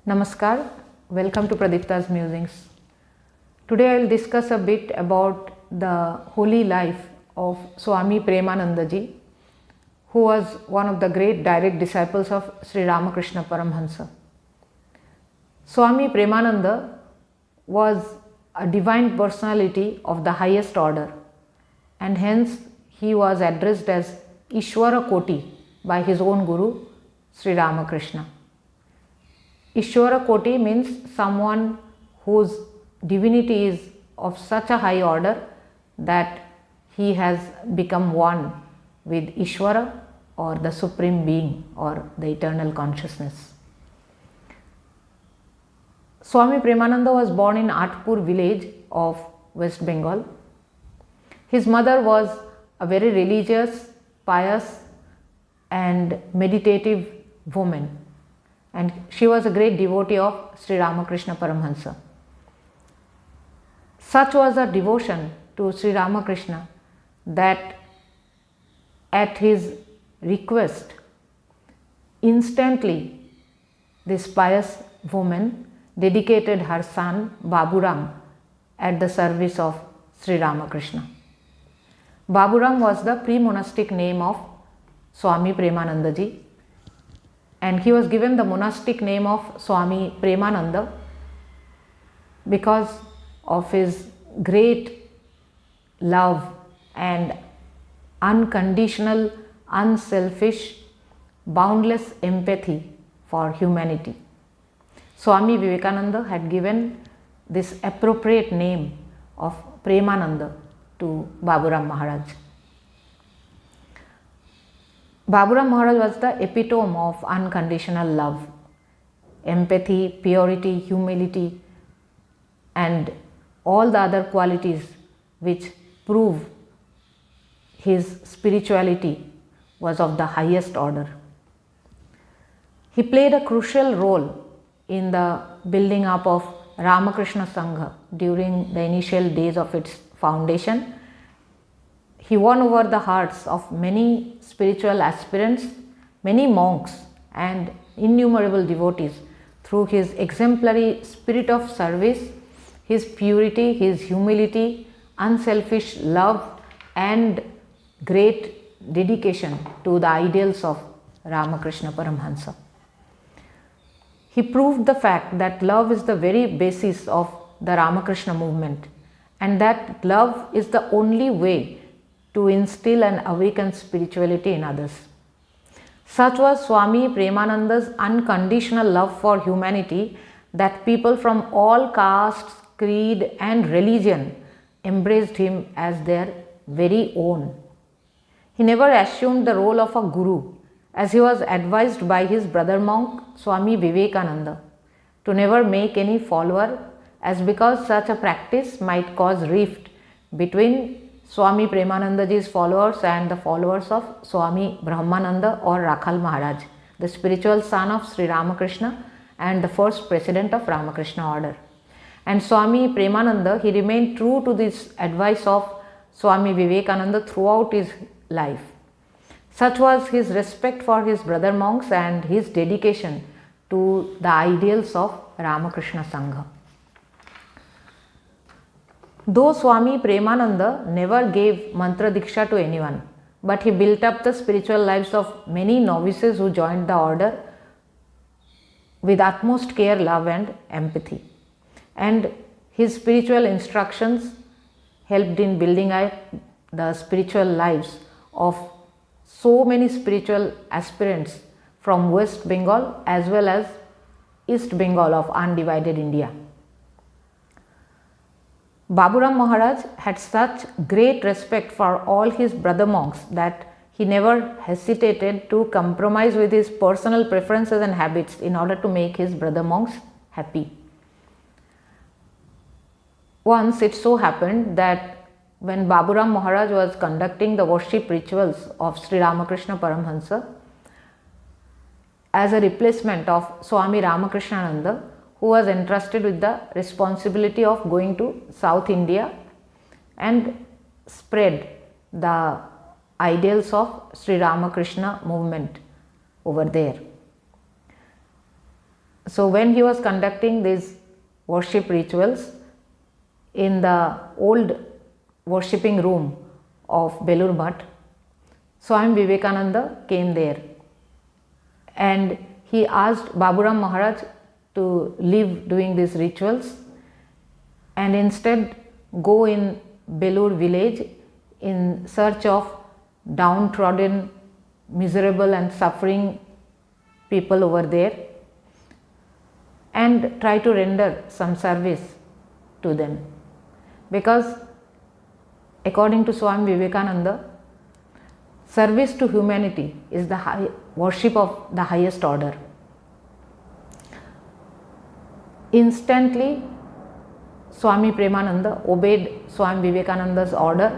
Namaskar, welcome to Pradipta's Musings. Today I will discuss a bit about the holy life of Swami Premananda ji, who was one of the great direct disciples of Sri Ramakrishna Paramhansa. Swami Premananda was a divine personality of the highest order, and hence he was addressed as Ishwara Koti by his own Guru, Sri Ramakrishna. Ishwara Koti means someone whose divinity is of such a high order that he has become one with Ishwara, or the Supreme Being, or the eternal consciousness. Swami Premananda was born in Atpur village of West Bengal. His mother was a very religious, pious and meditative woman, and she was a great devotee of Sri Ramakrishna Paramhansa. Such was her devotion to Sri Ramakrishna that at his request, instantly this pious woman dedicated her son Baburam at the service of Sri Ramakrishna. Baburam was the pre-monastic name of Swami Premananda ji, and he was given the monastic name of Swami Premananda because of his great love and unconditional, unselfish, boundless empathy for humanity. Swami Vivekananda had given this appropriate name of Premananda to Baburam Maharaj. Baburam Maharaj was the epitome of unconditional love, empathy, purity, humility, and all the other qualities which prove his spirituality was of the highest order. He played a crucial role in the building up of Ramakrishna Sangha during the initial days of its foundation. He won over the hearts of many spiritual aspirants, many monks and innumerable devotees through his exemplary spirit of service, his purity, his humility, unselfish love and great dedication to the ideals of Ramakrishna Paramhansa. He proved the fact that love is the very basis of the Ramakrishna movement, and that love is the only way to instill and awaken spirituality in others. Such was Swami Premananda's unconditional love for humanity that people from all castes, creed and religion embraced him as their very own. He never assumed the role of a guru, as he was advised by his brother monk Swami Vivekananda to never make any follower, as because such a practice might cause rift between Swami Premananda ji's followers and the followers of Swami Brahmananda or Rakhal Maharaj, the spiritual son of Sri Ramakrishna and the first president of Ramakrishna order. And Swami Premananda, he remained true to this advice of Swami Vivekananda throughout his life. Such was his respect for his brother monks and his dedication to the ideals of Ramakrishna Sangha. Though Swami Premananda never gave mantra diksha to anyone, but he built up the spiritual lives of many novices who joined the order with utmost care, love and empathy. And his spiritual instructions helped in building up the spiritual lives of so many spiritual aspirants from West Bengal as well as East Bengal of undivided India. Baburam Maharaj had such great respect for all his brother monks that he never hesitated to compromise with his personal preferences and habits in order to make his brother monks happy. Once it so happened that when Baburam Maharaj was conducting the worship rituals of Sri Ramakrishna Paramhansa as a replacement of Swami Ramakrishnananda, who was entrusted with the responsibility of going to South India and spread the ideals of Sri Ramakrishna movement over there. So when he was conducting these worship rituals in the old worshipping room of Belur Mutt, Swami Vivekananda came there and he asked Baburam Maharaj to leave doing these rituals and instead go in Belur village in search of downtrodden, miserable and suffering people over there and try to render some service to them. Because according to Swami Vivekananda, service to humanity is the worship of the highest order. Instantly, Swami Premananda obeyed Swami Vivekananda's order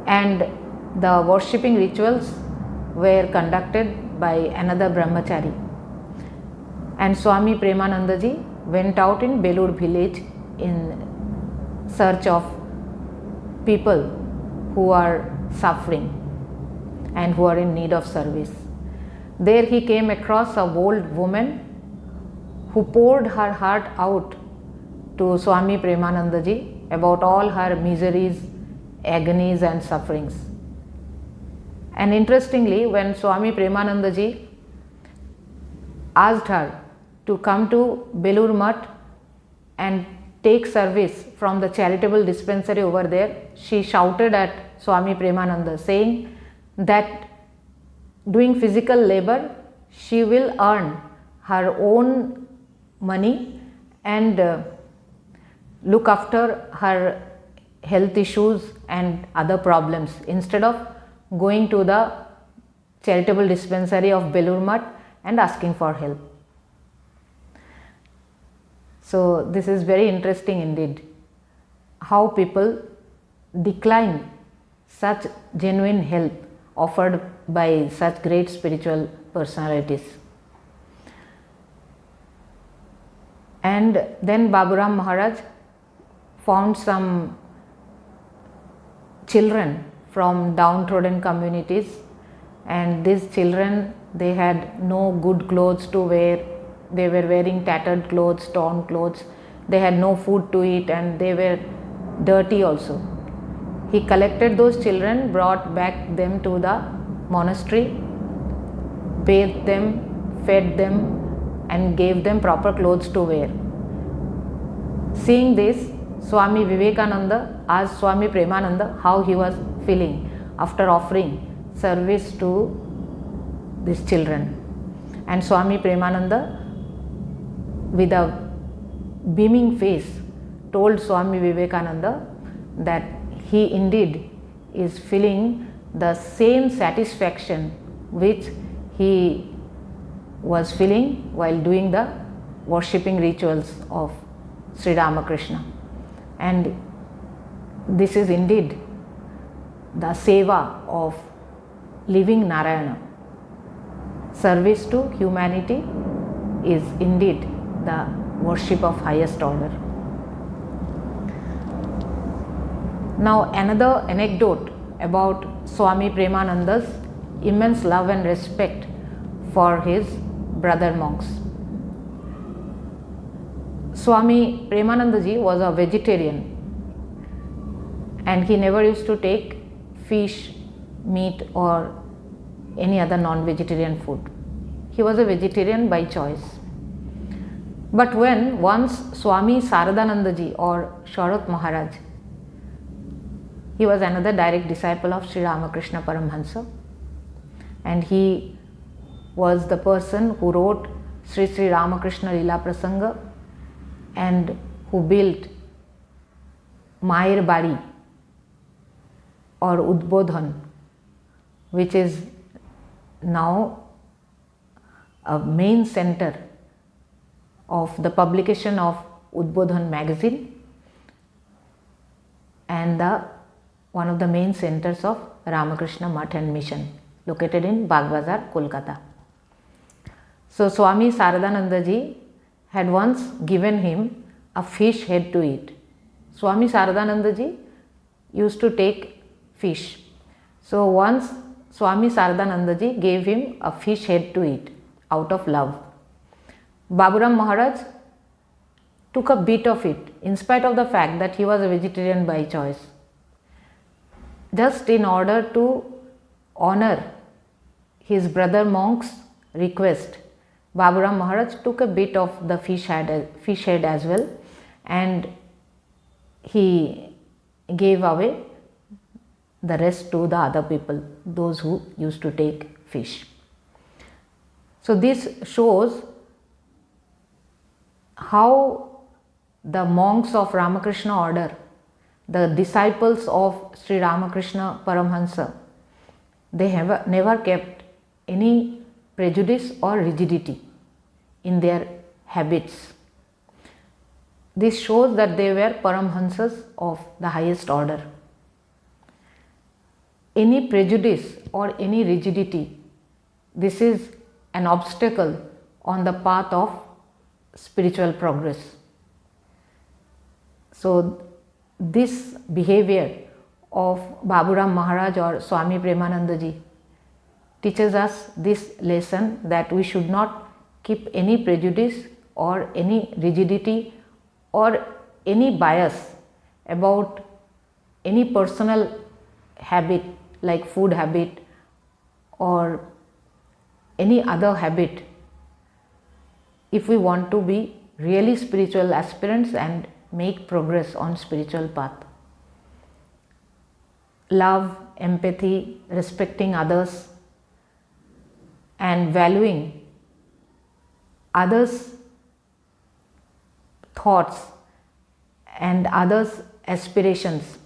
and the worshipping rituals were conducted by another brahmachari. And Swami Premananda ji went out in Belur village in search of people who are suffering and who are in need of service. There he came across a old woman who poured her heart out to Swami Premananda ji about all her miseries, agonies and sufferings. And interestingly, when Swami Premananda ji asked her to come to Belur Mutt and take service from the charitable dispensary over there, she shouted at Swami Premananda saying that doing physical labor, she will earn her own money and look after her health issues and other problems instead of going to the charitable dispensary of Belur Mutt and asking for help. So this is very interesting indeed, how people decline such genuine help offered by such great spiritual personalities. And then Baburam Maharaj found some children from downtrodden communities, and these children, they had no good clothes to wear. They were wearing tattered clothes, torn clothes. They had no food to eat and they were dirty also. He collected those children, brought back them to the monastery, bathed them, fed them and gave them proper clothes to wear. Seeing this, Swami Vivekananda asked Swami Premananda how he was feeling after offering service to these children. And Swami Premananda, with a beaming face, told Swami Vivekananda that he indeed is feeling the same satisfaction which he was feeling while doing the worshipping rituals of Sri Ramakrishna. And this is indeed the seva of living Narayana. Service to humanity is indeed the worship of highest order. Now another anecdote about Swami Premananda's immense love and respect for his brother monks. Swami Premananda ji was a vegetarian and he never used to take fish, meat or any other non-vegetarian food. He was a vegetarian by choice. But when once Swami Saradananda ji or Sharat Maharaj, he was another direct disciple of Sri Ramakrishna Paramhansa, and he was the person who wrote Sri Ramakrishna Lila Prasanga and who built Mayer Bari or Udbodhan, which is now a main center of the publication of Udbodhan magazine and one of the main centers of Ramakrishna Math and Mission, located in Bagbazar, Kolkata. So Swami Saradananda ji had once given him a fish head to eat. Swami Saradananda ji used to take fish. So once Swami Saradananda ji gave him a fish head to eat out of love. Baburam Maharaj took a bit of it in spite of the fact that he was a vegetarian by choice. Just in order to honor his brother monk's request, Baburam Maharaj took a bit of the fish head as well, and he gave away the rest to the other people, those who used to take fish. So this shows how the monks of Ramakrishna order, the disciples of Sri Ramakrishna Paramhansa, they have never kept any prejudice or rigidity in their habits. This shows that they were Paramhansas of the highest order. Any prejudice or any rigidity, this is an obstacle on the path of spiritual progress. So this behavior of Baburam Maharaj or Swami Premananda ji teaches us this lesson, that we should not keep any prejudice or any rigidity or any bias about any personal habit like food habit or any other habit, if we want to be really spiritual aspirants and make progress on spiritual path. Love, empathy, respecting others and valuing others' thoughts and others' aspirations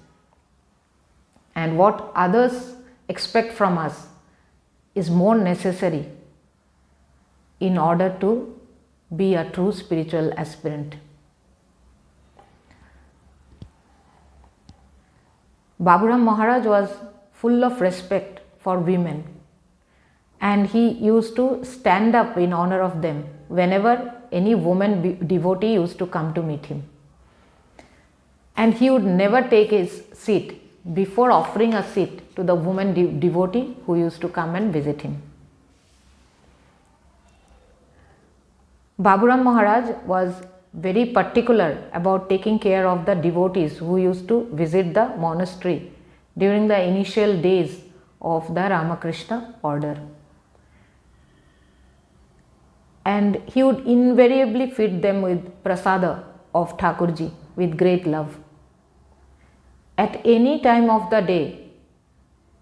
and what others expect from us is more necessary in order to be a true spiritual aspirant. Baburam Maharaj was full of respect for women, and he used to stand up in honor of them whenever any woman devotee used to come to meet him. And he would never take his seat before offering a seat to the woman devotee who used to come and visit him. Baburam Maharaj was very particular about taking care of the devotees who used to visit the monastery during the initial days of the Ramakrishna order. And he would invariably feed them with prasada of Thakurji with great love. At any time of the day,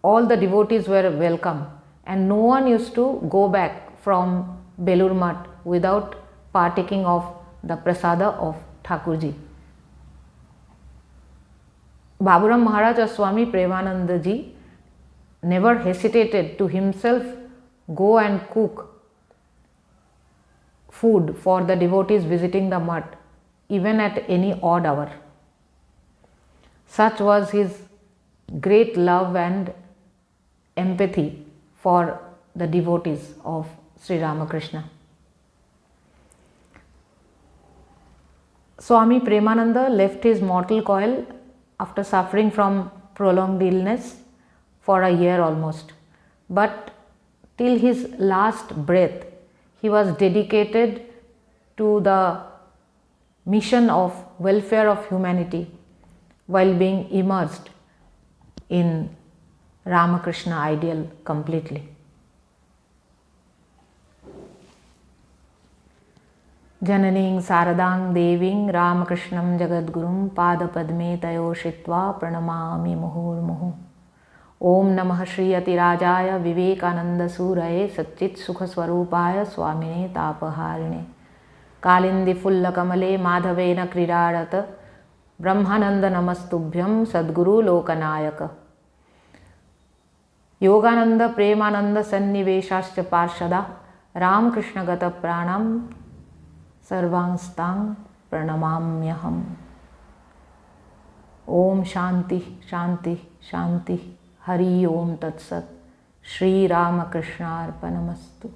all the devotees were welcome, and no one used to go back from Belur Math without partaking of the prasada of Thakurji. Baburam Maharaj or Swami Premananda ji never hesitated to himself go and cook food for the devotees visiting the mutt, even at any odd hour. Such was his great love and empathy for the devotees of Sri Ramakrishna. Swami Premananda left his mortal coil after suffering from prolonged illness for a year almost. But till his last breath, he was dedicated to the mission of welfare of humanity while being immersed in Ramakrishna ideal completely. Jananīṃ Sāradāṃ Devīṃ Rāmakriṣṇam Jagadgurum Pādapadme Tayo Shritva Pranamāmi Muhurmuhu. Om Namah Shri Atirājāya Vivekananda Sūraye Satchit Sukhasvarūpāya Swamine Tāpaharine Kalindi Fulla Kamale Madhavena Kridarata Brahmananda Namastubhyam Sadguru Lokanayaka Yogananda Premananda Sanniveshascha Parshada Ramakrishna Gata Pranam Sarvangstang Pranamamyaham. Om Shanti Shanti Shanti. Hari Om Tat Sat. Sri Ramakrishna Arpanamastu.